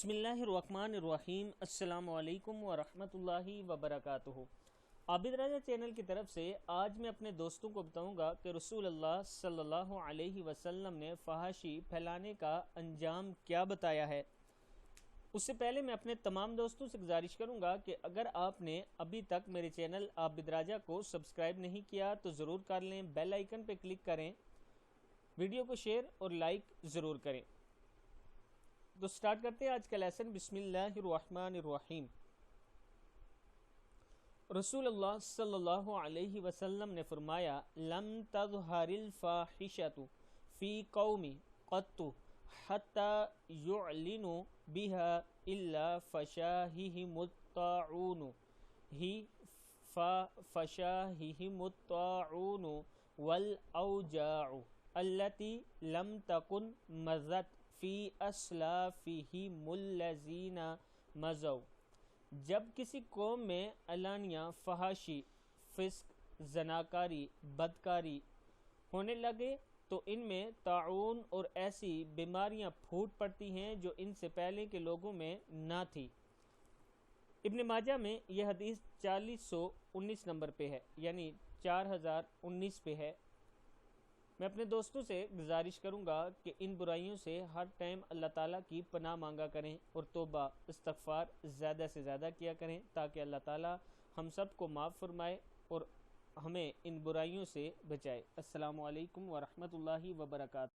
بسم اللہ الرحمن الرحیم۔ السلام علیکم ورحمۃ اللہ وبرکاتہ۔ عابد راجہ چینل کی طرف سے آج میں اپنے دوستوں کو بتاؤں گا کہ رسول اللہ صلی اللہ علیہ وسلم نے فحاشی پھیلانے کا انجام کیا بتایا ہے۔ اس سے پہلے میں اپنے تمام دوستوں سے گزارش کروں گا کہ اگر آپ نے ابھی تک میرے چینل عابد راجہ کو سبسکرائب نہیں کیا تو ضرور کر لیں، بیل آئیکن پہ کلک کریں، ویڈیو کو شیئر اور لائک ضرور کریں۔ تو سٹارٹ کرتے ہیں آج کا لیسن۔ بسم اللہ الرحمن الرحیم۔ رسول اللہ صلی اللہ علیہ وسلم نے فرمایا، لم تظہر الفاحشۃ فی قوم قط حتی یعلنوا بها الا فشاہہم الطاعون فشاہہم الطاعون والاوجاع التي لم تكن مضت فی اسلافہم الذین مضوا۔ جب کسی قوم میں علانیہ فحاشی، فسق، زناکاری، بدکاری ہونے لگے تو ان میں طاعون اور ایسی بیماریاں پھوٹ پڑتی ہیں جو ان سے پہلے کے لوگوں میں نہ تھی۔ ابن ماجہ میں یہ حدیث 4019 نمبر پہ ہے، یعنی 4019 پہ ہے۔ میں اپنے دوستوں سے گزارش کروں گا کہ ان برائیوں سے ہر ٹائم اللہ تعالیٰ کی پناہ مانگا کریں اور توبہ استغفار زیادہ سے زیادہ کیا کریں تاکہ اللہ تعالیٰ ہم سب کو معاف فرمائے اور ہمیں ان برائیوں سے بچائے۔ السلام علیکم ورحمۃ اللہ وبرکاتہ۔